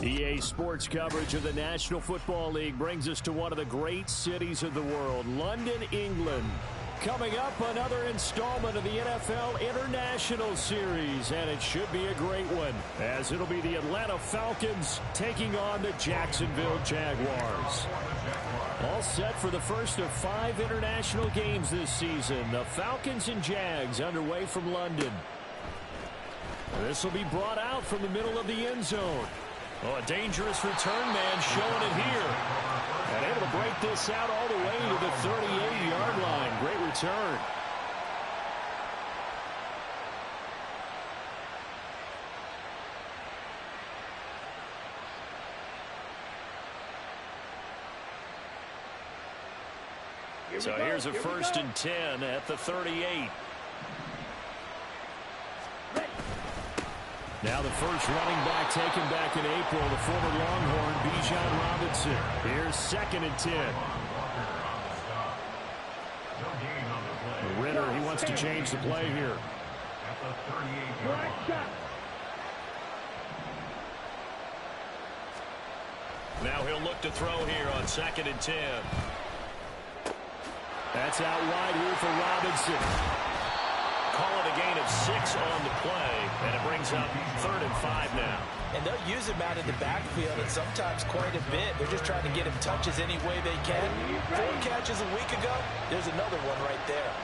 EA Sports coverage of the National Football League brings us to one of the great cities of the world, London, England. Coming up, another installment of the NFL International Series, and it should be a great one, as it'll be the Atlanta Falcons taking on the Jacksonville Jaguars. All set for the first of 5 international games this season. The Falcons and Jags underway from London. This will be brought out from the middle of the end zone. Oh, a dangerous return man showing it here. And able to break this out all the way to the 38-yard line. Great return. So here's a 1st and 10 at the 38. Now the first running back taken back in April, the former Longhorn, Bijan Robinson. Here's 2nd and 10. Ritter, he wants to change the play here. Now he'll look to throw here on 2nd and 10. That's out wide here for Robinson. Call it a gain of 6 on the play, and it brings up 3rd and 5 now. And they'll use him out in the backfield, and sometimes quite a bit. They're just trying to get him touches any way they can. 4 catches a week ago, there's another one right there.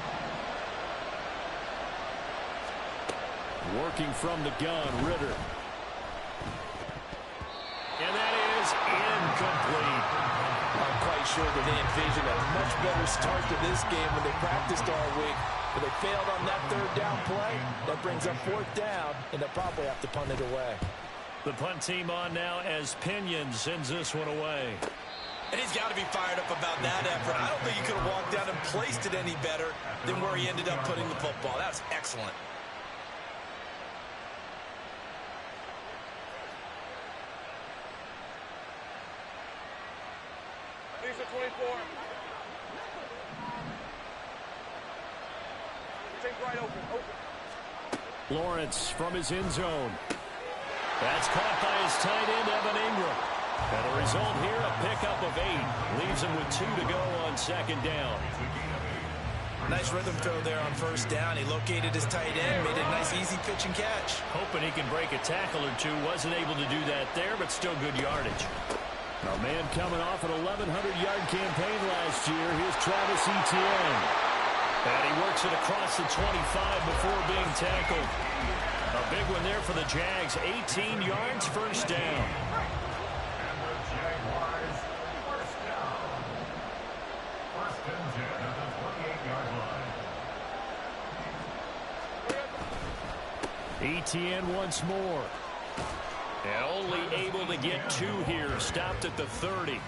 Working from the gun, Ritter. And that is incomplete. I'm quite sure that they envisioned a much better start to this game when they practiced all week. But they failed on that 3rd down play. That brings up 4th down, and they'll probably have to punt it away. The punt team on now as Pinion sends this one away. And he's got to be fired up about that effort. I don't think he could have walked down and placed it any better than where he ended up putting the football. That's excellent. Here's the 24. Right open. Lawrence from his end zone. That's caught by his tight end, Evan Ingram. And the result here, a pickup of 8. Leaves him with 2 to go on 2nd down. Nice rhythm throw there on 1st down. He located his tight end, made a nice easy pitch and catch. Hoping he can break a tackle or 2. Wasn't able to do that there, but still good yardage. A man coming off an 1,100-yard campaign last year. Here's Travis Etienne. And he works it across the 25 before being tackled. A big one there for the Jags. 18 yards, 1st down. Etienne once more. And only able to get 2 here. Stopped at the 30.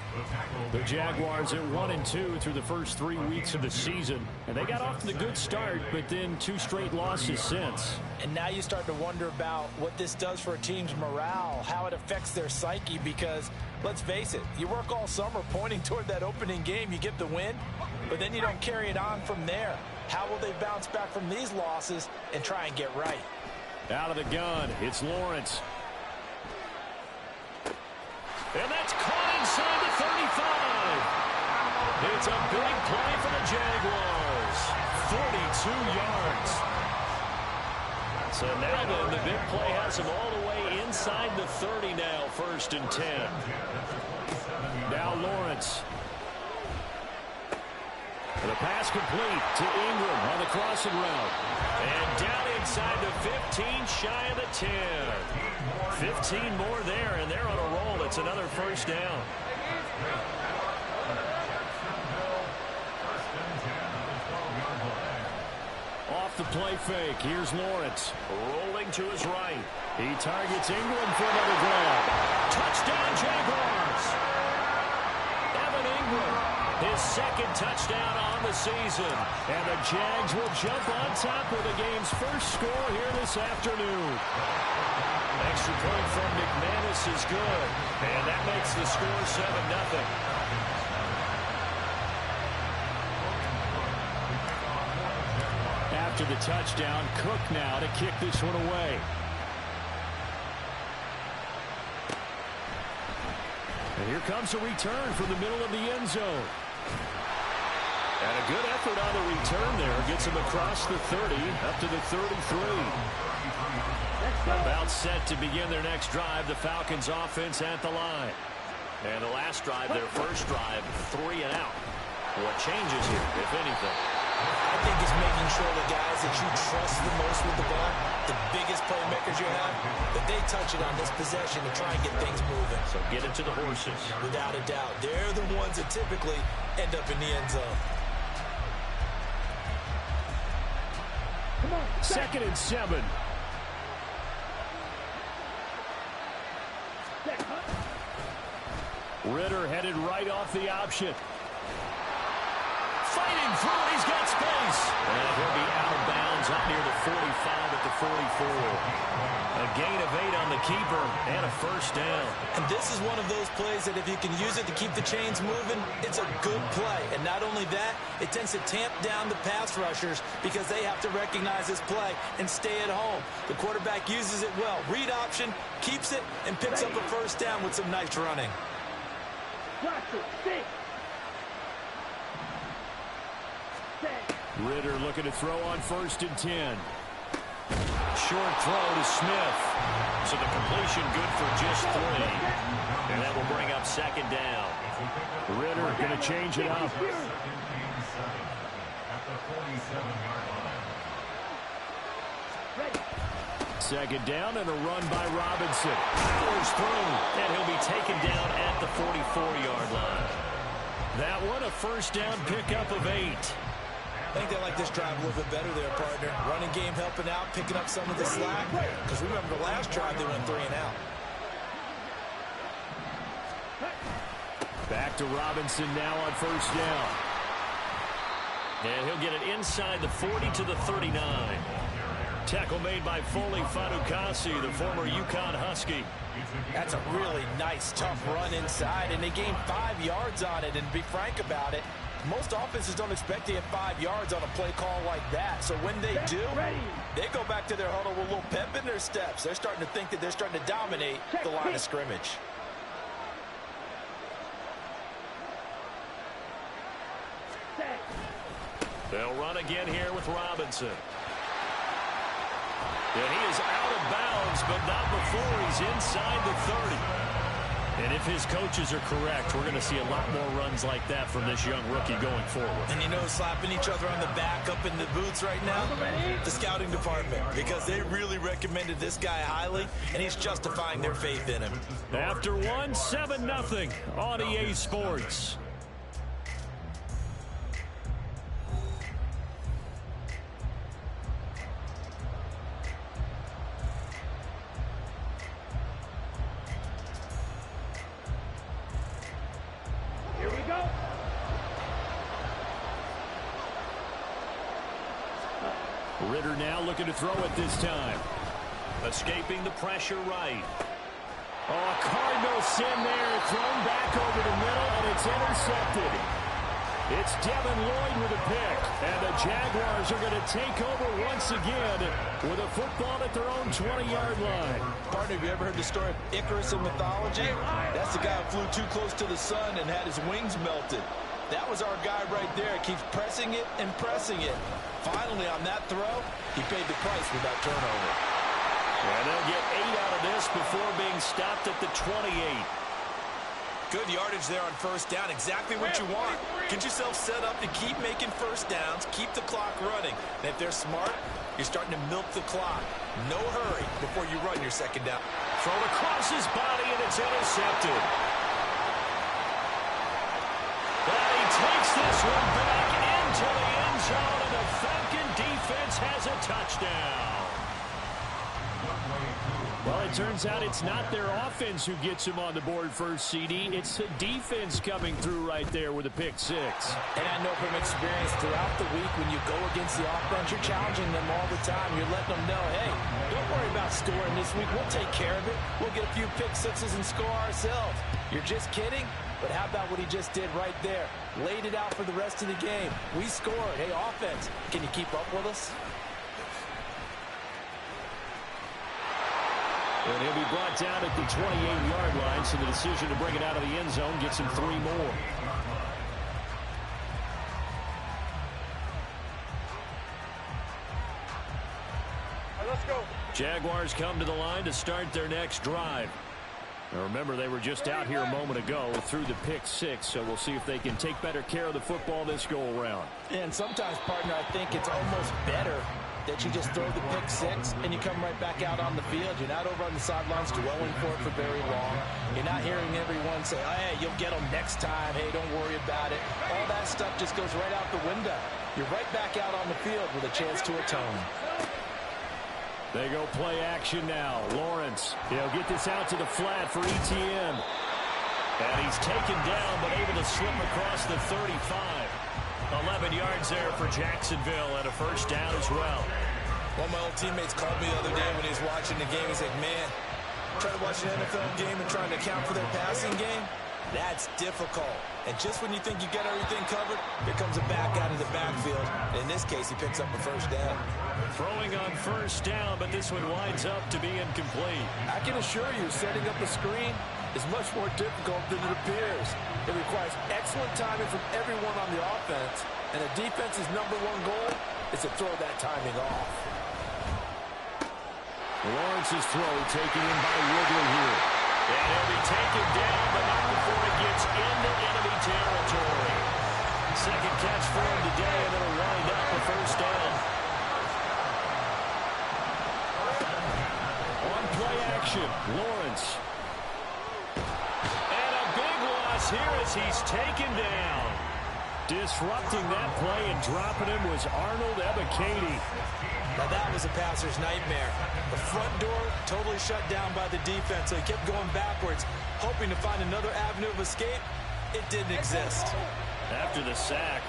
The Jaguars at 1-2 through the first 3 weeks of the season. And they got off to the good start, but then 2 straight losses since. And now you start to wonder about what this does for a team's morale, how it affects their psyche, because let's face it, you work all summer pointing toward that opening game, you get the win, but then you don't carry it on from there. How will they bounce back from these losses and try and get right? Out of the gun, it's Lawrence. And that's caught inside the 35. It's a big play for the Jaguars. 42 yards. So now then, the big play has him all the way inside the 30 now, 1st and 10. Now Lawrence. The pass complete to Ingram on the crossing route. And down inside the 15, shy of the 10. 15 more there, and they're on a roll. It's another 1st down. Off the play fake. Here's Lawrence. Rolling to his right. He targets Ingram for another grab. Touchdown, Jaguars. Evan Ingram, his 2nd touchdown on the season. And the Jags will jump on top with the game's first score here this afternoon. Extra point from McManus is good. And that makes the score 7-0. After the touchdown, Cook now to kick this one away. here comes a return from the middle of the end zone. And a good effort on the return there. Gets him across the 30, up to the 33. About set to begin their next drive. The Falcons offense at the line. And the last drive, their first drive, 3 and out. What changes here, if anything? I think it's making sure the guys that you trust the most with the ball, the biggest playmakers you have, that they touch it on this possession to try and get things moving. So get it to the horses. Without a doubt. They're the ones that typically end up in the end zone. 2nd and 7. Ridder headed right off the option. Fighting through, he's got space. And he'll be out of bounds up near the 45 at the 44. A gain of 8 on the keeper and a first down. And this is one of those plays that if you can use it to keep the chains moving, it's a good play. And not only that, it tends to tamp down the pass rushers because they have to recognize this play and stay at home. The quarterback uses it well. Read option, keeps it, and picks up a first down with some nice running. Ridder looking to throw on 1st and 10. Short throw to Smith. So the completion good for just 3. And that will bring up 2nd down. Ridder going to change it up. Second down and a run by Robinson. Powers through, and he'll be taken down at the 44-yard line. That one a first down pickup of 8. I think they like this drive a little bit better there, partner. Running game helping out, picking up some of the slack. Because remember, the last drive they went 3 and out. Back to Robinson now on first down. And he'll get it inside the 40 to the 39. Tackle made by Foley Fatukasi, the former UConn Husky. That's a really nice, tough run inside, and they gained 5 yards on it. And to be frank about it, most offenses don't expect to get 5 yards on a play call like that. So when they do, they go back to their huddle with a little pep in their steps. They're starting to think that they're starting to dominate the line of scrimmage. They'll run again here with Robinson. And he is out of bounds, but not before he's inside the 30. And if his coaches are correct, we're going to see a lot more runs like that from this young rookie going forward. And you know, slapping each other on the back up in the boots right now? The scouting department, because they really recommended this guy highly, and he's justifying their faith in him. After one, 7-0 on EA Sports. Ridder now looking to throw it this time. Escaping the pressure right. Oh, Cardinal sin there. Thrown back over the middle, and it's intercepted. It's Devin Lloyd with a pick. And the Jaguars are going to take over once again with a football at their own 20-yard line. Partner, have you ever heard the story of Icarus in mythology? That's the guy who flew too close to the sun and had his wings melted. That was our guy right there. Keeps pressing it and pressing it. Finally, on that throw, he paid the price with that turnover. And they'll get 8 out of this before being stopped at the 28. Good yardage there on first down. Exactly what you want. Get yourself set up to keep making first downs, keep the clock running. And if they're smart, you're starting to milk the clock. No hurry before you run your second down. Thrown across his body, and it's intercepted. And he takes this one back into the end zone, and the Falcon defense has a touchdown. Well, it turns out it's not their offense who gets him on the board first, CD. It's the defense coming through right there with a pick 6. And I know from experience throughout the week when you go against the offense, you're challenging them all the time. You're letting them know, hey, don't worry about scoring this week. We'll take care of it. We'll get a few pick 6s and score ourselves. You're just kidding? But how about what he just did right there? Laid it out for the rest of the game. We scored. Hey, offense, can you keep up with us? And he'll be brought down at the 28-yard line, so the decision to bring it out of the end zone gets him 3 more. Let's go. Jaguars come to the line to start their next drive. Now remember, they were just out here a moment ago through the pick 6, so we'll see if they can take better care of the football this go-around. And sometimes, partner, I think it's almost better that you just throw the pick 6 and you come right back out on the field. You're not over on the sidelines dwelling for it for very long. You're not hearing everyone say, oh, hey, you'll get them next time. Hey, don't worry about it. All that stuff just goes right out the window. You're right back out on the field with a chance to atone. They go play action now. Lawrence, he'll get this out to the flat for Etienne. And he's taken down, but able to slip across the 35. 11 yards there for Jacksonville and a first down as well. One of my old teammates called me the other day when he was watching the game. He's like, man, trying to watch an NFL game and trying to account for their passing game, that's difficult. And just when you think you got everything covered, here comes a back out of the backfield. In this case, he picks up a first down. Throwing on first down, but this one winds up to be incomplete. I can assure you, setting up a screen is much more difficult than it appears. It requires excellent timing from everyone on the offense, and the defense's #1 goal is to throw that timing off. Lawrence's throw taken in by Ridley here. And he'll be taken down, but not before it gets into enemy territory. Second catch for him today, and it'll wind up a first down. On play action, Lawrence. And a big loss here as he's taken down. Disrupting that play and dropping him was Arnold Ebiketie. Now that was a passer's nightmare. The front door totally shut down by the defense, so he kept going backwards, hoping to find another avenue of escape. It didn't exist. After the sack,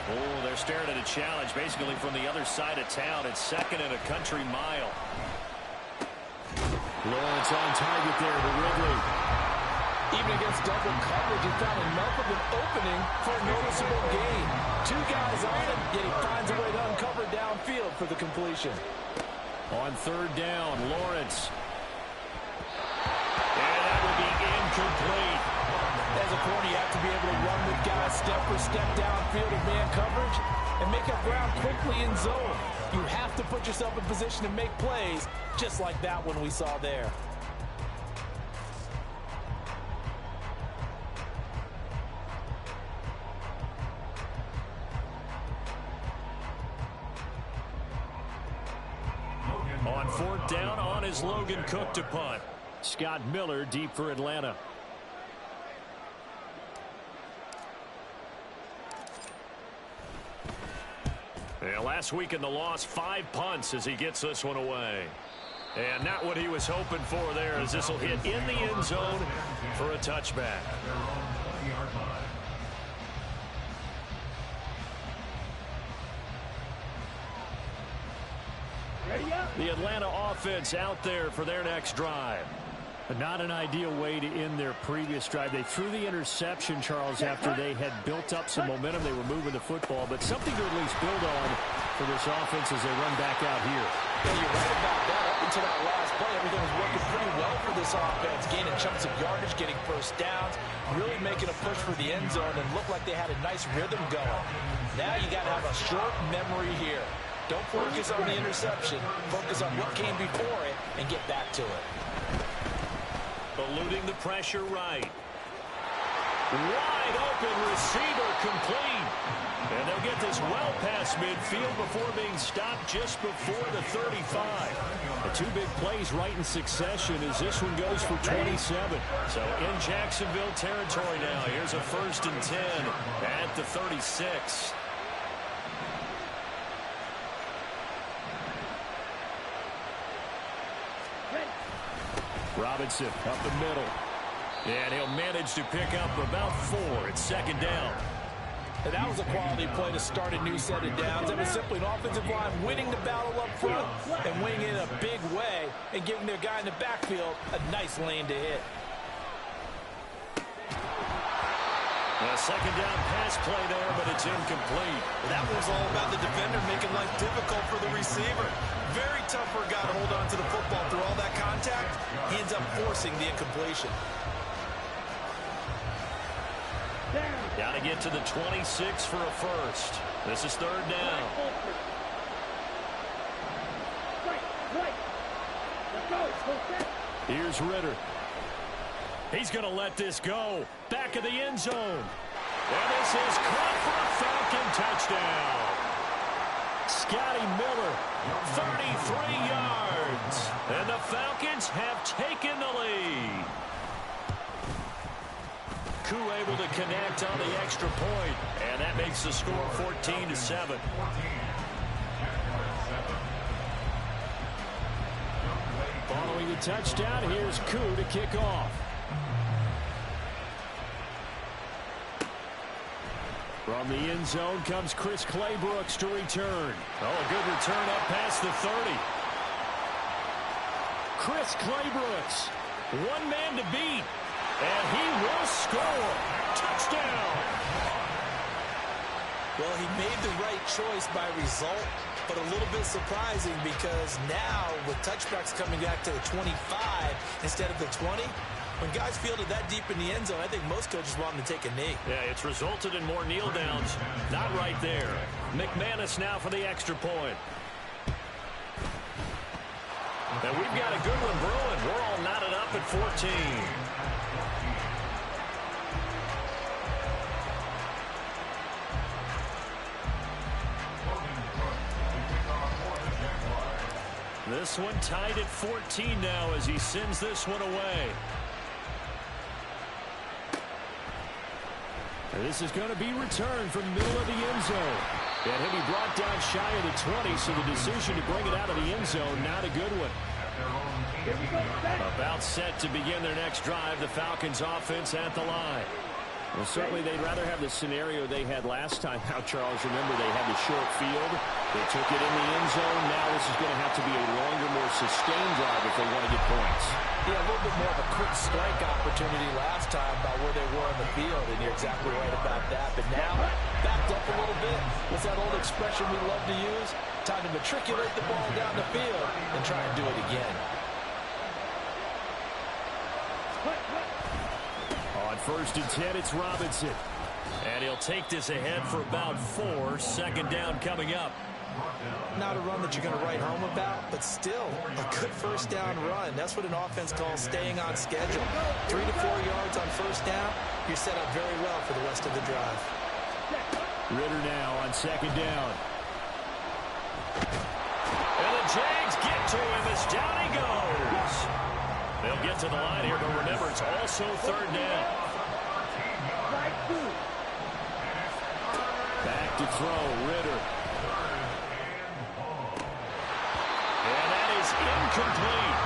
they're staring at a challenge basically from the other side of town. It's second and a country mile. Lawrence on target there to Ridley. Even against double coverage, he found enough of an opening for a noticeable gain. 2 guys on him, yet he finds a way to uncover downfield for the completion. On third down, Lawrence. And that will be incomplete. As a corner, you have to be able to run with guys step for step downfield of man coverage and make up ground quickly in zone. You have to put yourself in position to make plays, just like that one we saw there. On fourth down, on is Logan Cook to punt. Scott Miller deep for Atlanta. Yeah, last week in the loss, 5 punts as he gets this one away. And not what he was hoping for there, as this will hit in the end zone for a touchback. The Atlanta offense out there for their next drive. But not an ideal way to end their previous drive. They threw the interception, Charles, after they had built up some momentum. They were moving the football, but something to at least build on for this offense as they run back out here. Yeah, you're right about that. Up until that last play, everything was working pretty well for this offense, gaining chunks of yardage, getting first downs, really making a push for the end zone, and looked like they had a nice rhythm going. Now you got to have a short memory here. Don't focus on the interception. Focus on what came before it and get back to it. Eluding the pressure right. Wide open receiver complete. And they'll get this well past midfield before being stopped just before the 35. The 2 big plays right in succession as this one goes for 27. So in Jacksonville territory now. Here's a 1st and 10 at the 36. Robinson up the middle. And he'll manage to pick up about 4. It's 2nd down. And that was a quality play to start a new set of downs. That was simply an offensive line winning the battle up front and winning it in a big way and giving their guy in the backfield a nice lane to hit. A second down pass play there, but it's incomplete. That was all about the defender making life difficult for the receiver. Very tough for a guy to hold on to the football through all that contact. He ends up forcing the incompletion. Got to get to the 26 for a first. This is third down. Here's Ritter. He's going to let this go. Back of the end zone. And this is caught for a Falcon touchdown. Scotty Miller, 33 yards. And the Falcons have taken the lead. Koo able to connect on the extra point, and that makes the score 14-7. Following the touchdown, here's Koo to kick off. From the end zone comes Chris Claybrooks to return. Oh, a good return up past the 30. Chris Claybrooks, one man to beat. And he will score. Touchdown. Well, he made the right choice by result, but a little bit surprising because now with touchbacks coming back to the 25 instead of the 20, when guys fielded that deep in the end zone, I think most coaches want him to take a knee. Yeah, it's resulted in more kneel downs. Not right there. McManus now for the extra point. And we've got a good one brewing. We're all knotted up at 14. This one tied at 14 now as he sends this one away. And this is going to be returned from the middle of the end zone. And he'll be brought down shy of the 20, so the decision to bring it out of the end zone, not a good one. About set to begin their next drive, the Falcons offense at the line. Well, certainly they'd rather have the scenario they had last time. Now, Charles, remember they had the short field. They took it in the end zone. Now this is going to have to be a longer, more sustained drive if they want to get points. Yeah, a little bit more of a quick strike opportunity last time by where they were on the field, and you're exactly right about that. But now, backed up a little bit. What's that old expression we love to use? Time to matriculate the ball down the field and try and do it again. On 1st and 10, it's Robinson. And he'll take this ahead for about 4. Second down coming up. Not a run that you're going to write home about, but still a good first down run. That's what an offense calls staying on schedule. 3 to 4 yards on first down, you're set up very well for the rest of the drive. Ritter now on second down. And the Jags get to him as down he goes. They'll get to the line here, but remember, it's also third down. Back to throw, Ritter. And that is incomplete.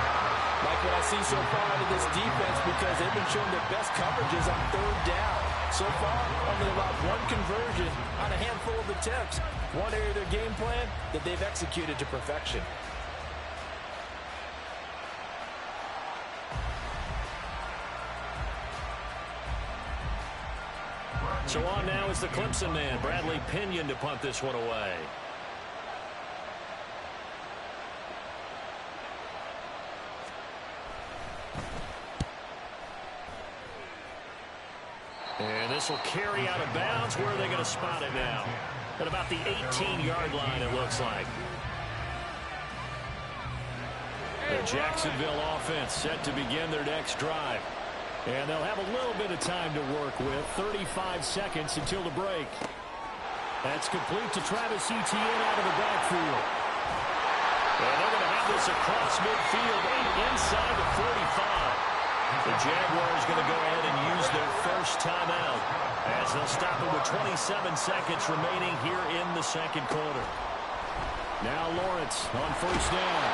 Like what I see so far out of this defense, because they've been showing their best coverages on third down. So far, only allowed one conversion on a handful of attempts. One area of their game plan that they've executed to perfection. So on now is the Clemson man, Bradley Pinion, to punt this one away. And this will carry out of bounds. Where are they going to spot it now? At about the 18-yard line, it looks like. The Jacksonville offense set to begin their next drive. And they'll have a little bit of time to work with. 35 seconds until the break. That's complete to Travis Etienne out of the backfield. And they're going to have this across midfield and inside the 45. The Jaguars going to go ahead and use their first timeout as they'll stop it with 27 seconds remaining here in the second quarter. Now Lawrence on first down.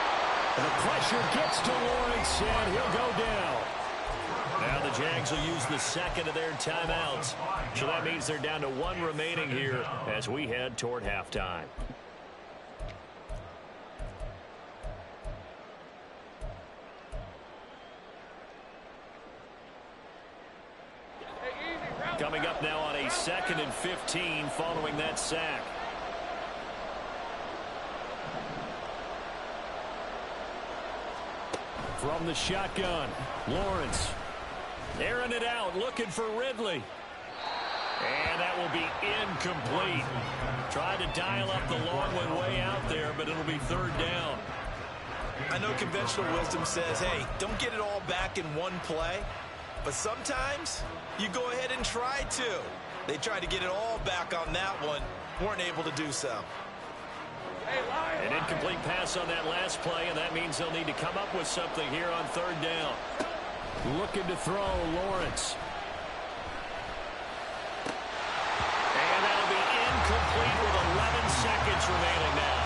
And the pressure gets to Lawrence, and he'll go down. Now the Jags will use the second of their timeouts. So that means they're down to 1 remaining here as we head toward halftime. Hey, easy, route. Coming up now on a 2nd and 15 following that sack. From the shotgun, Lawrence. Airing it out, looking for Ridley. And that will be incomplete. Tried to dial up the long one way out there, but it'll be 3rd down. I know conventional wisdom says, hey, don't get it all back in one play. But sometimes you go ahead and try to. They tried to get it all back on that one. Weren't able to do so. An incomplete pass on that last play, and that means they'll need to come up with something here on 3rd down. Looking to throw, Lawrence. And that'll be incomplete with 11 seconds remaining now.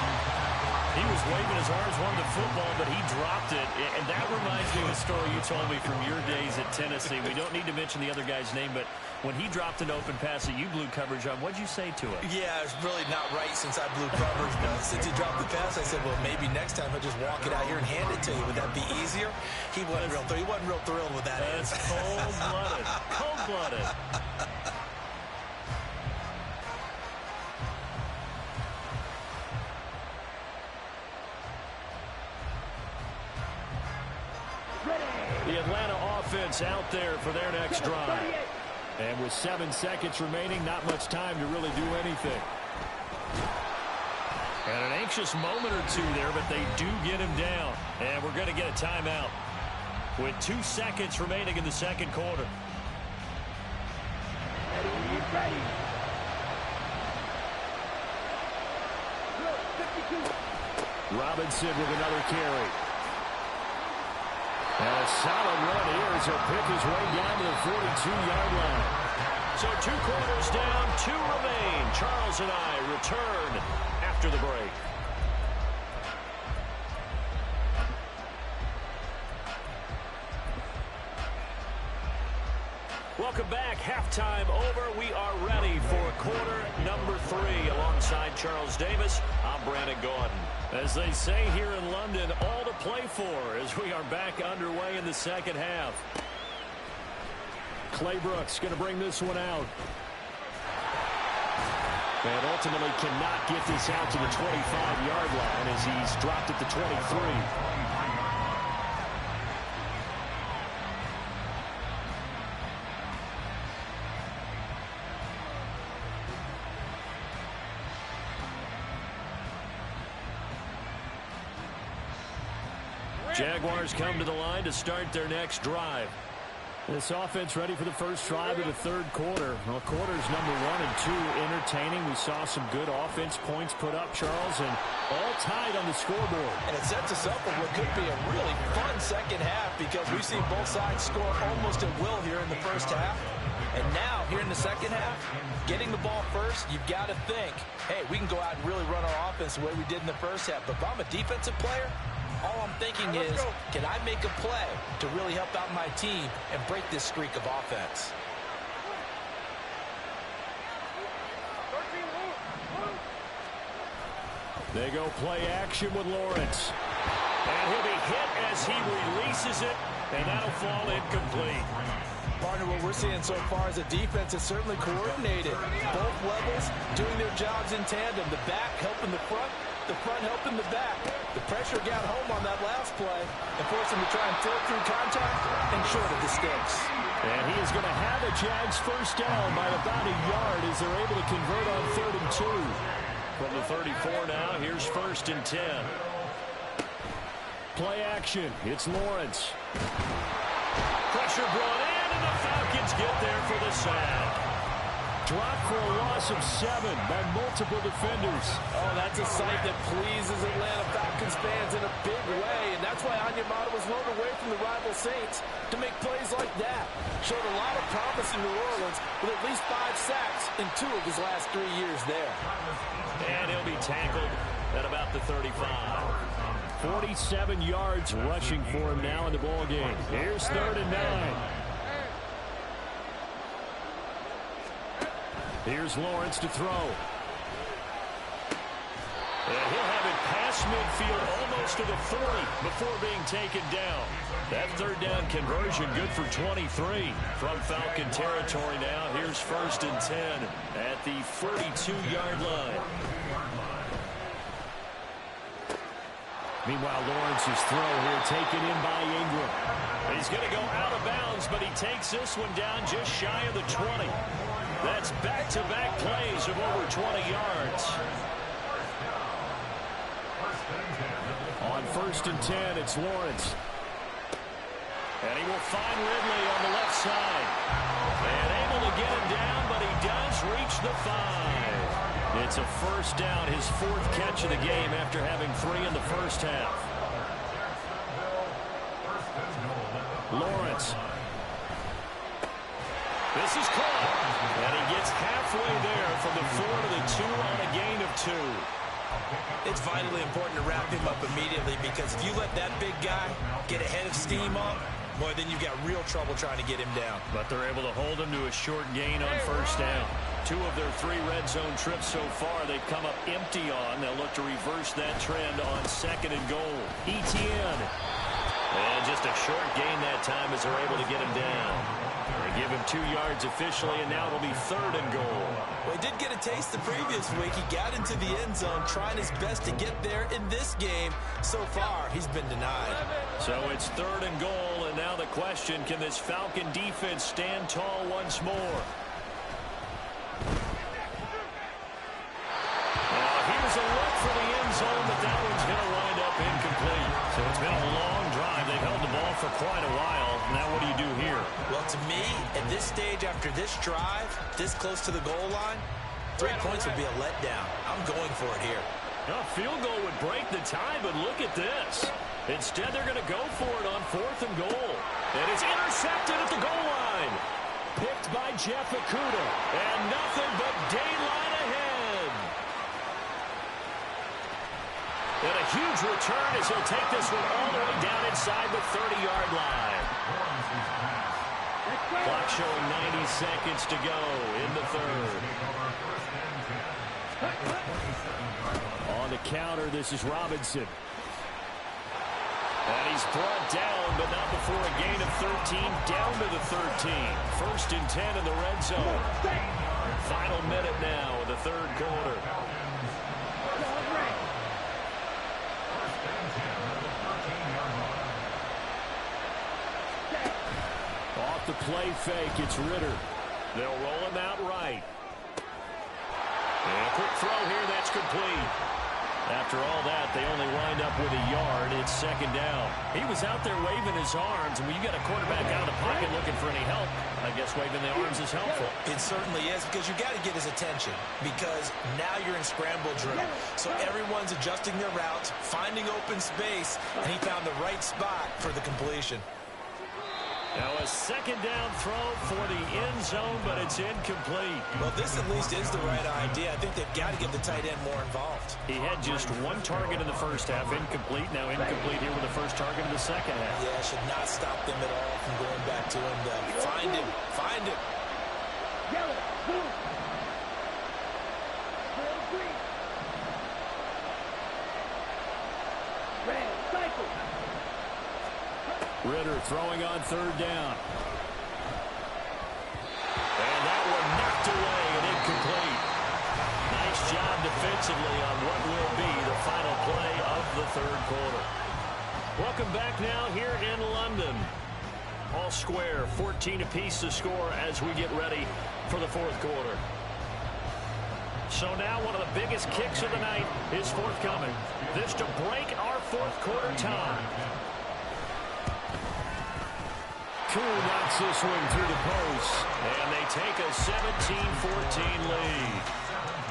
He was waving his arms, wanted the football, but he dropped it. And that reminds me of the story you told me from your days at Tennessee. We don't need to mention the other guy's name, but when he dropped an open pass that you blew coverage on, what'd you say to it? Yeah, it's really not right since I blew coverage, but since he dropped the pass, I said, well, maybe next time he'll just walk it out here and hand it to you. Would that be easier? He wasn't real thrilled with that. That's cold-blooded. Cold-blooded. The Atlanta offense out there for their next drive. And with 7 seconds remaining, not much time to really do anything. And an anxious moment or two there, but they do get him down. And we're going to get a timeout with 2 seconds remaining in the 2nd quarter. Robinson with another carry. And a solid run here as he'll pick his way down to the 42-yard line. So 2 quarters down, 2 remain. Charles and I return after the break. Welcome back. Halftime over. We are ready for quarter number 3. Alongside Charles Davis, I'm Brandon Gaudin. As they say here in London, all to play for as we are back underway in the 2nd half. Clay Brooks going to bring this one out. And ultimately cannot get this out to the 25-yard line as he's dropped at the 23. Jaguars come to the line to start their next drive. This offense ready for the first drive of the 3rd quarter. Well, quarters number 1 and 2 entertaining. We saw some good offense points put up, Charles, and all tied on the scoreboard. And it sets us up for what could be a really fun 2nd half because we've seen both sides score almost at will here in the 1st half. And now, here in the 2nd half, getting the ball first, you've got to think, hey, we can go out and really run our offense the way we did in the 1st half. But if I'm a defensive player, all I'm thinking is, can I make a play to really help out my team and break this streak of offense? They go play action with Lawrence. And he'll be hit as he releases it, and that'll fall incomplete. Partner, what we're seeing so far is a defense that's certainly coordinated. Both levels doing their jobs in tandem. The back helping the front helping the back. The pressure got home on that last play and forced him to try and throw through contact and short of the sticks. And he is going to have a Jags first down by about a yard as they're able to convert on 3rd and 2. From the 34 now, here's 1st and 10. Play action. It's Lawrence. Pressure brought in, and the Falcons get there for the sack. Dropped for a loss of 7 by multiple defenders. Oh, that's a sight that pleases Atlanta Falcons fans in a big way, and that's why Onyemata was loaned away from the rival Saints to make plays like that. Showed a lot of promise in New Orleans with at least 5 sacks in 2 of his last 3 years there. And he'll be tackled at about the 35. 47 yards rushing for him now in the ball game. Here's 3rd and 9. Here's Lawrence to throw. And he'll have it past midfield, almost to the 40 before being taken down. That third down conversion good for 23 from Falcon territory now. Here's 1st and 10 at the 42-yard line. Meanwhile, Lawrence's throw here taken in by Ingram. He's going to go out of bounds, but he takes this one down just shy of the 20. That's back-to-back plays of over 20 yards. On 1st and 10, it's Lawrence. And he will find Ridley on the left side. And able to get him down, but he does reach the 5. It's a 1st down, his 4th catch of the game after having 3 in the first half. Lawrence. This is caught. And he gets halfway there from the 4 to the 2 on a gain of 2. It's vitally important to wrap him up immediately, because if you let that big guy get ahead of steam up, boy, then you've got real trouble trying to get him down. But they're able to hold him to a short gain on 1st down. 2 of their 3 red zone trips so far they've come up empty on. They'll look to reverse that trend on 2nd and goal. Etienne. And just a short gain that time as they're able to get him down. They give him 2 yards officially, and now it'll be 3rd and goal. Well, he did get a taste the previous week. He got into the end zone, trying his best to get there in this game. So far, he's been denied. So it's 3rd and goal, and now the question, can this Falcon defense stand tall once more? Now here's a look for the end zone, but that one's going to wind up incomplete. So it's been a long drive. They've held the ball for quite a while. Now what do you do here? Well, to me, at this stage after this drive, this close to the goal line, 3 points would be a letdown. I'm going for it here. A field goal would break the tie, but look at this. Instead, they're going to go for it on 4th and goal. And it's intercepted at the goal line. Picked by Jeff Okudah. And nothing but daylight ahead. And a huge return as he'll take this one all the way down inside the 30-yard line. Clock showing 90 seconds to go in the 3rd. On the counter, this is Robinson. And he's brought down, but not before a gain of 13, down to the 13. 1st and 10 in the red zone. Final minute now of the 3rd quarter. Off the play fake, it's Ritter. They'll roll him out right. And a quick throw here, that's complete. After all that, they only wind up with a yard. It's 2nd down. He was out there waving his arms, and when you got a quarterback out of the pocket looking for any help, I guess waving the arms is helpful. It certainly is, because you got to get his attention, because now you're in scramble drill. So everyone's adjusting their routes, finding open space, and he found the right spot for the completion. Now a 2nd down throw for the end zone, but it's incomplete. Well, this at least is the right idea. I think they've got to get the tight end more involved. He had just 1 target in the first half, incomplete. Now incomplete here with the 1st target in the second half. Yeah, should not stop them at all from going back to him. Find him. Find him. Ritter throwing on 3rd down. And that one knocked away and incomplete. Nice job defensively on what will be the final play of the 3rd quarter. Welcome back now here in London. All square, 14 apiece to score as we get ready for the 4th quarter. So now one of the biggest kicks of the night is forthcoming. This to break our 4th quarter tie. Koo knocks this one through the post, and they take a 17-14 lead.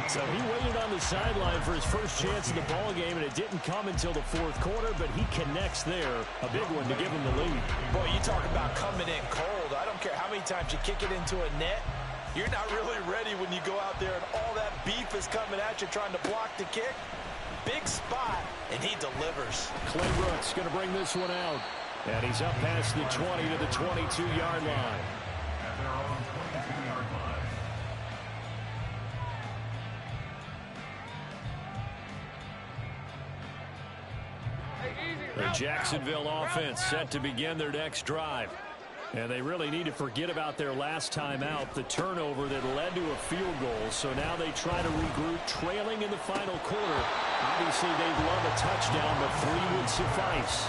So he waited on the sideline for his first chance in the ball game, and it didn't come until the 4th quarter, but he connects there. A big one to give him the lead. Boy, you talk about coming in cold. I don't care how many times you kick it into a net. You're not really ready when you go out there and all that beef is coming at you trying to block the kick. Big spot, and he delivers. Clay Brooks going to bring this one out. And he's up past the 20 to the 22-yard line. Jacksonville offense set to begin their next drive. And they really need to forget about their last time out, the turnover that led to a field goal. So now they try to regroup, trailing in the final quarter. Obviously, they'd love a touchdown, but 3 would suffice.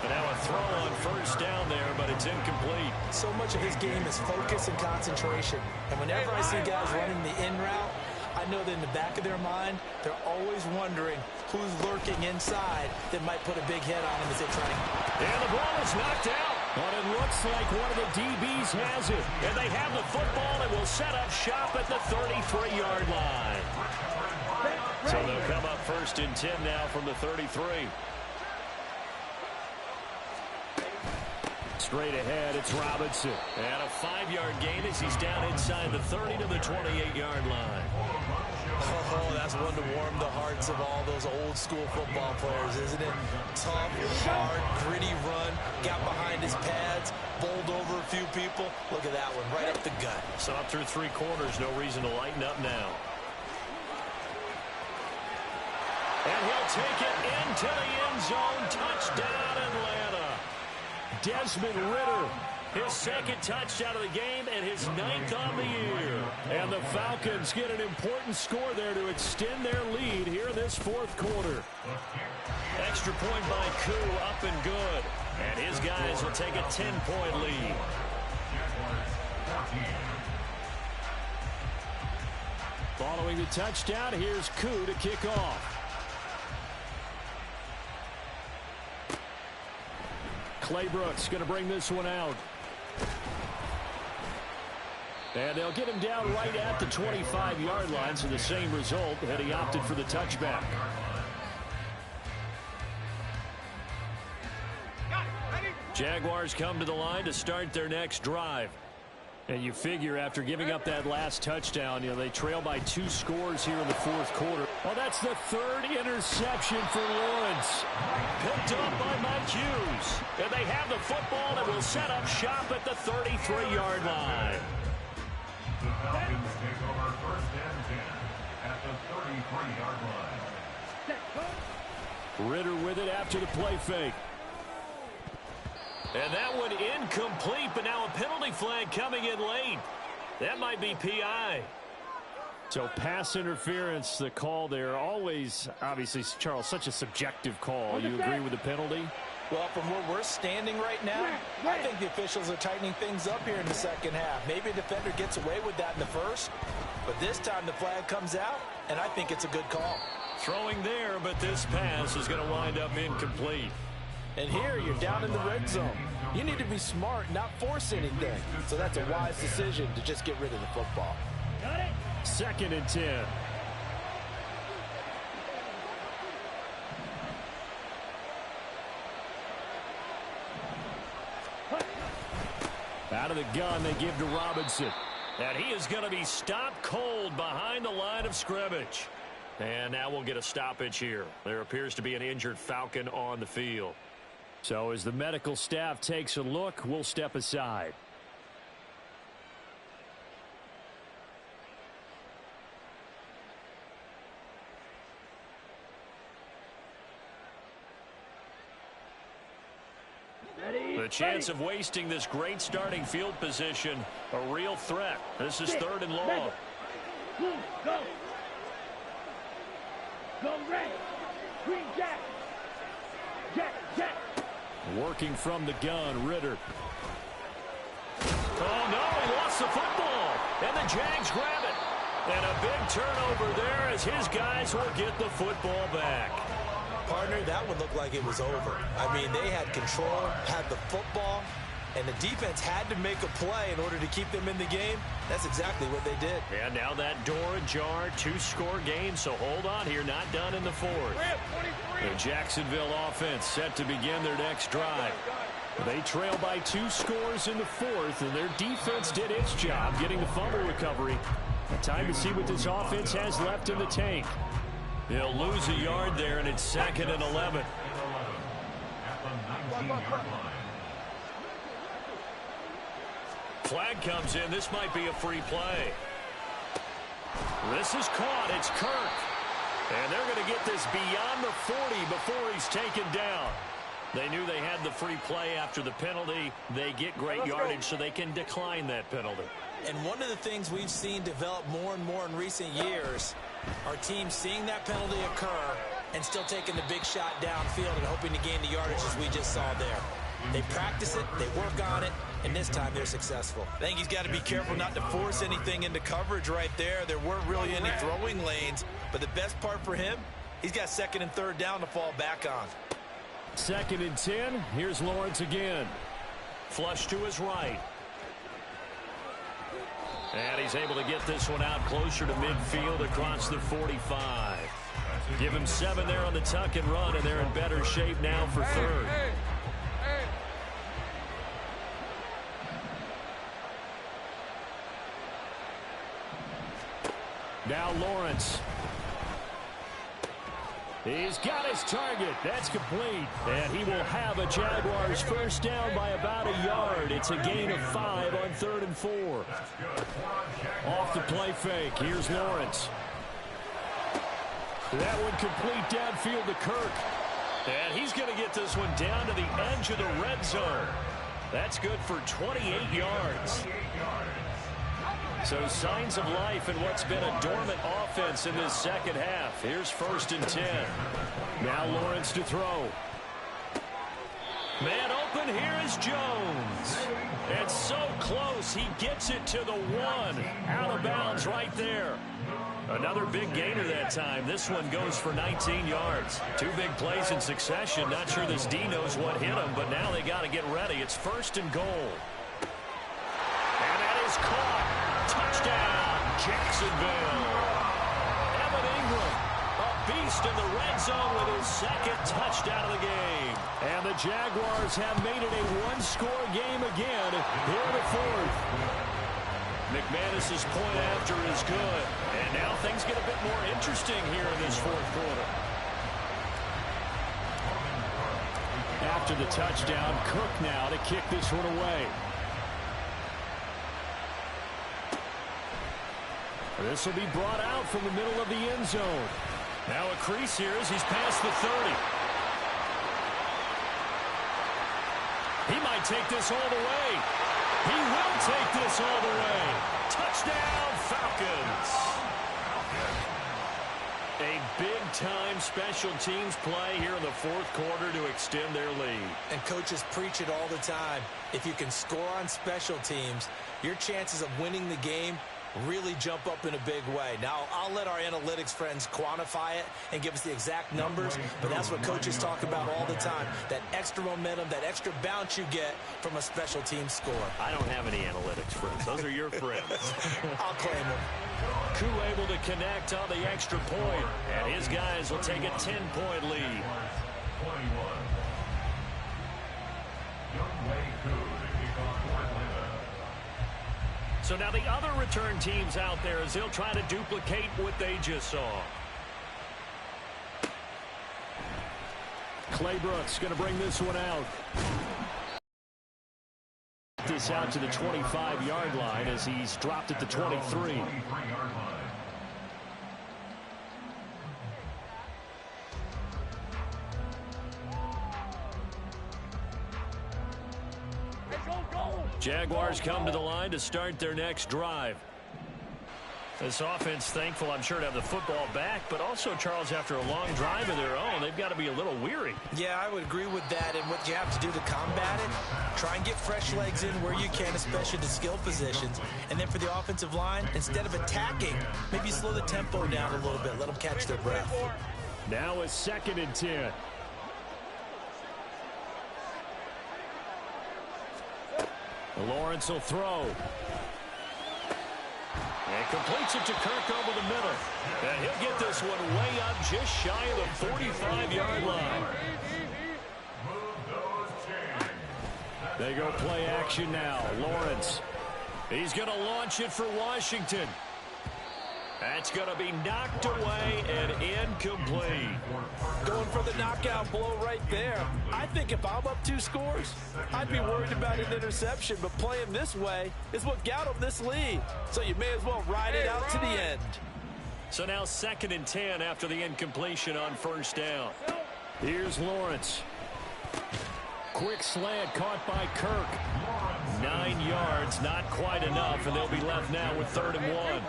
But now a throw on first down there, but it's incomplete. So much of his game is focus and concentration. And whenever I see guys running the in route, I know that in the back of their mind, they're always wondering who's lurking inside that might put a big hit on him as they try to... And the ball is knocked out. But it looks like one of the DBs has it. And they have the football and will set up shop at the 33-yard line. So they'll come up 1st and 10 now from the 33. Straight ahead, it's Robinson. And a 5-yard gain as he's down inside the 30 to the 28-yard line. Oh, that's one to warm the hearts of all those old-school football players, isn't it? Tough, hard, gritty run, got behind his pads, bowled over a few people. Look at that one, right up the gut. So up through 3 quarters, no reason to lighten up now. And he'll take it into the end zone. Touchdown, Atlanta. Desmond Ridder, his 2nd touchdown of the game and his 9th on the year. And the Falcons get an important score there to extend their lead here in this 4th quarter. Extra point by Koo, up and good. And his guys will take a 10-point lead. Following the touchdown, here's Koo to kick off. Clay Brooks going to bring this one out. And they'll get him down right at the 25-yard line, so the same result, and he opted for the touchback. Jaguars come to the line to start their next drive. And you figure after giving up that last touchdown, they trail by 2 scores here in the 4th quarter. Well, that's the 3rd interception for Lawrence. Picked up by Mike Hughes. And they have the football and will set up shop at the 33-yard line. The Falcons take over 1st and 10 at the 33-yard line. Ridder with it after the play fake. And that one incomplete, but now a penalty flag coming in late. That might be PI. So pass interference, the call there. Always, obviously, Charles, such a subjective call. You agree with the penalty? Well, from where we're standing right now, I think the officials are tightening things up here in the 2nd half. Maybe a defender gets away with that in the 1st, but this time the flag comes out, and I think it's a good call. Throwing there, but this pass is going to wind up incomplete. And here you're down in the red zone. You need to be smart, not force anything. So that's a wise decision to just get rid of the football. Got it. 2nd and 10. Out of the gun, they give to Robinson. And he is going to be stopped cold behind the line of scrimmage. And now we'll get a stoppage here. There appears to be an injured Falcon on the field. So as the medical staff takes a look, we'll step aside. The chance of wasting this great starting field position, a real threat. This is 3rd and long. Go. Go red. Green Jack. Jack. Working from the gun, Ridder. Oh, no, he lost the football. And the Jags grab it. And a big turnover there as his guys will get the football back. Partner, that one looked like it was over. I mean, they had control, had the football, and the defense had to make a play in order to keep them in the game. That's exactly what they did. And now that door ajar, 2-score game, so hold on here, not done in the 4th. The Jacksonville offense set to begin their next drive. They trail by 2 scores in the 4th, and their defense did its job getting the fumble recovery. Time to see what this offense has left in the tank. They'll lose a yard there, and it's 2nd and 11. Flag comes in. This might be a free play. This is caught. It's Kirk. And they're going to get this beyond the 40 before he's taken down. They knew they had the free play after the penalty. They get great yardage so they can decline that penalty. And one of the things we've seen develop more and more in recent years are teams seeing that penalty occur and still taking the big shot downfield and hoping to gain the yardage as we just saw there. They practice it, they work on it, and this time they're successful. I think he's got to be careful not to force anything into coverage right there. There weren't really any throwing lanes, but the best part for him, he's got second and third down to fall back on. 2nd and 10. Here's Lawrence again. Flush to his right. And he's able to get this one out closer to midfield across the 45. Give him 7 there on the tuck and run, and they're in better shape now for third. Now Lawrence. He's got his target. That's complete. And he will have a Jaguars first down by about a yard. It's a gain of 5 on 3rd and 4. Off the play fake. Here's Lawrence. That one complete downfield to Kirk. And he's going to get this one down to the edge of the red zone. That's good for 28 yards. So signs of life in what's been a dormant offense in this second half. Here's 1st and 10. Now Lawrence to throw. Man open, here is Jones. And so close, he gets it to the 1. Out of bounds right there. Another big gainer that time. This one goes for 19 yards. 2 big plays in succession. Not sure this D knows what hit him, but now they got to get ready. It's 1st and goal. And that is caught. Touchdown, Jacksonville. Evan Ingram, a beast in the red zone with his 2nd touchdown of the game. And the Jaguars have made it a 1-score game again here in the 4th. McManus's point after is good. And now things get a bit more interesting here in this 4th quarter. After the touchdown, Cook now to kick this one away. This will be brought out from the middle of the end zone. Now a crease here as he's past the 30. He might take this all the way. He will take this all the way. Touchdown, Falcons. A big-time special teams play here in the 4th quarter to extend their lead. And coaches preach it all the time. If you can score on special teams, your chances of winning the game really jump up in a big way. Now, I'll let our analytics friends quantify it and give us the exact numbers, but that's what coaches talk about all the time, that extra momentum, that extra bounce you get from a special team score. I don't have any analytics friends. Those are your friends. I'll claim them. Koo able to connect on the extra point, and his guys will take a 10-point lead. 21. Younghoe Koo to kick off for Atlanta. So now the other return teams out there as they'll try to duplicate what they just saw. Clay Brooks going to bring this one out. This out to the 25-yard line as he's dropped at the 23. Jaguars come to the line to start their next drive. This offense thankful, I'm sure, to have the football back, but also, Charles, after a long drive of their own, they've got to be a little weary. Yeah, I would agree with that, and what you have to do to combat it, try and get fresh legs in where you can, especially the skill positions. And then for the offensive line, instead of attacking, maybe slow the tempo down a little bit, let them catch their breath. Now it's 2nd and 10. Lawrence will throw. And completes it to Kirk over the middle. And he'll get this one way up just shy of the 45-yard line. They go play action now. Lawrence. He's going to launch it for Washington. That's going to be knocked away and incomplete. Going for the knockout blow right there. I think if I'm up 2 scores, I'd be worried about an interception, but playing this way is what got them this lead. So you may as well ride it out to the end. So now 2nd and 10 after the incompletion on 1st down. Here's Lawrence. Quick slant caught by Kirk. 9 yards, not quite enough, and they'll be left now with 3rd and 1. A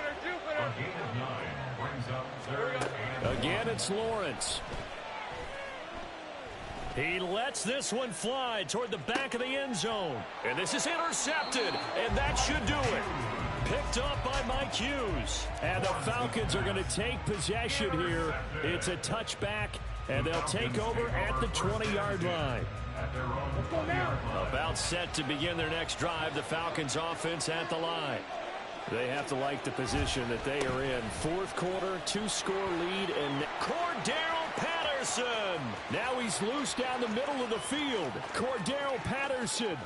gain of 9 brings up 3rd and Again, it's Lawrence. He lets this one fly toward the back of the end zone. And this is intercepted, and that should do it. Picked up by Mike Hughes. And the Falcons are going to take possession here. It's a touchback, and they'll take over at the 20-yard line. About set to begin their next drive, the Falcons offense at the line. They have to like the position that they are in. 4th quarter, 2-score lead, and Cordarrelle Patterson. Now he's loose down the middle of the field. Cordarrelle Patterson.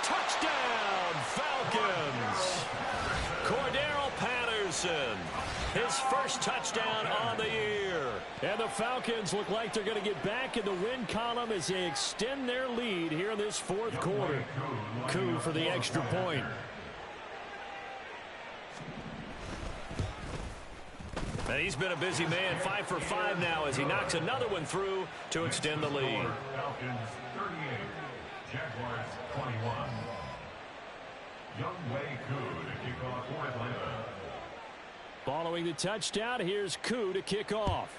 Touchdown, Falcons. Cordarrelle Patterson. His first touchdown on the year. And the Falcons look like they're going to get back in the win column as they extend their lead here in this 4th quarter. Koo for the extra point. And he's been a busy man, 5 for 5 now as he knocks another one through to extend the lead. Falcons 38, Jaguars 21. Younghoe Koo to kick off for Atlanta. Following the touchdown, here's Koo to kick off.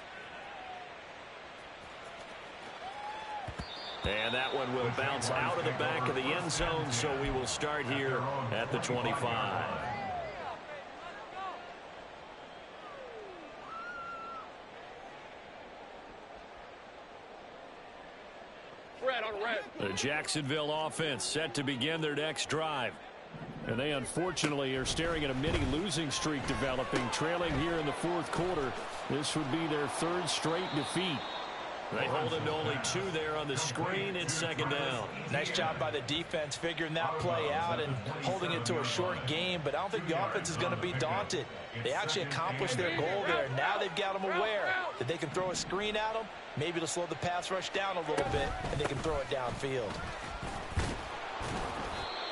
And that one will bounce out of the back of the end zone, so we will start here at the 25. The Jacksonville offense set to begin their next drive. And they unfortunately are staring at a mini losing streak developing, trailing here in the 4th quarter. This would be their 3rd straight defeat. They hold him to only 2 there on the screen. It's 2nd down. Nice job by the defense figuring that play out and holding it to a short game, but I don't think the offense is going to be daunted. They actually accomplished their goal there. Now they've got them aware that they can throw a screen at them. Maybe to slow the pass rush down a little bit, and they can throw it downfield.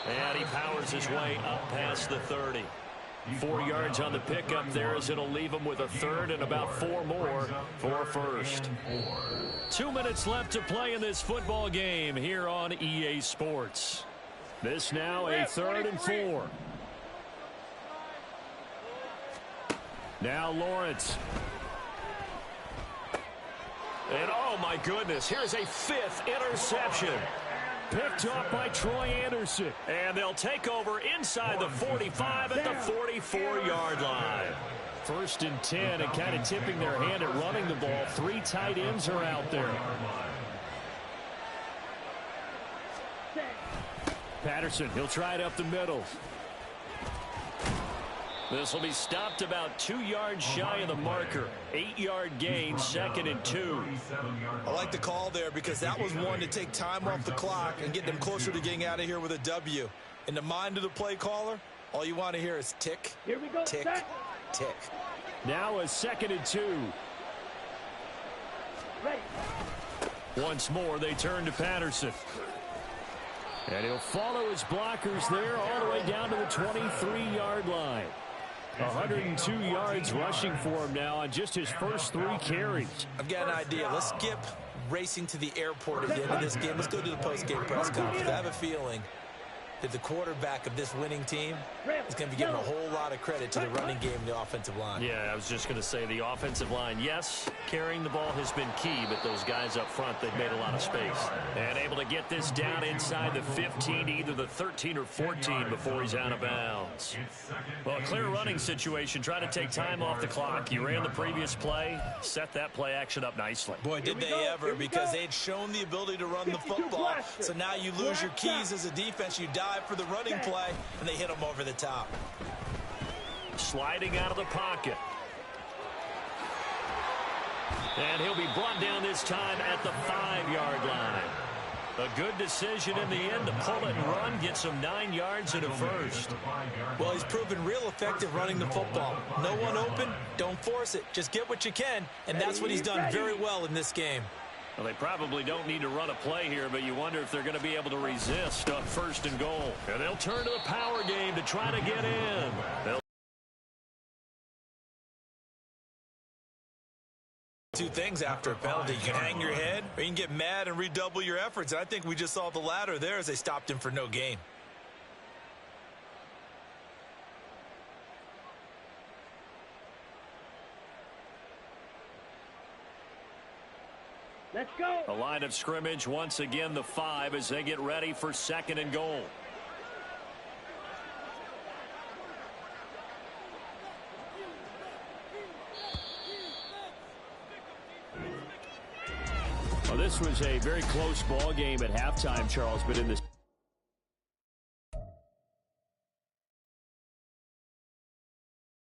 And he powers his way up past the 30. 4 yards on the pickup there as it'll leave him with a 3rd and about 4 more for 1st. 2 minutes left to play in this football game here on EA Sports. This now a 3rd and 4. Now Lawrence. And oh my goodness, here's a 5th interception. Picked up by Troy Anderson. And they'll take over inside the 45 at the 44-yard line. 1st and 10, and kind of tipping their hand at running the ball. 3 tight ends are out there. Patterson, he'll try it up the middle. This will be stopped about 2 yards shy of the marker. 8-yard gain, 2nd and 2. I like the call there because that was one to take time off the clock and get them closer to getting out of here with a W. In the mind of the play caller, all you want to hear is tick, tick, tick. Now a 2nd and 2. Once more, they turn to Patterson. And he'll follow his blockers there all the way down to the 23-yard line. 102 yards rushing for him now on just his first 3 carries. I've got an idea. Let's skip racing to the airport at the end of this game. Let's go to the post-game press conference. I have a feeling that the quarterback of this winning team is going to be giving a whole lot of credit to the running game and the offensive line. Yeah, I was just going to say the offensive line, yes, carrying the ball has been key, but those guys up front, they've made a lot of space. And able to get this down inside the 15, either the 13 or 14 before he's out of bounds. Well, a clear running situation. Try to take time off the clock. You ran the previous play, set that play action up nicely. Boy, did they ever, because they had shown the ability to run the football. So now you lose your keys as a defense. You dive for the running play, and they hit them over the top. Sliding out of the pocket. And he'll be brought down this time at the 5-yard line. A good decision in the end to pull it and run, get some 9 yards and a first. Well, he's proven real effective running the football. No one open, don't force it. Just get what you can, and that's what he's done very well in this game. Well, they probably don't need to run a play here, but you wonder if they're going to be able to resist on 1st and goal. And they'll turn to the power game to try to get in. They'll Two things after a penalty. You can hang your head or you can get mad and redouble your efforts. And I think we just saw the latter there as they stopped him for no gain. Let's go. The line of scrimmage, once again, the 5 as they get ready for 2nd and goal. Well, this was a very close ball game at halftime, Charles, but in this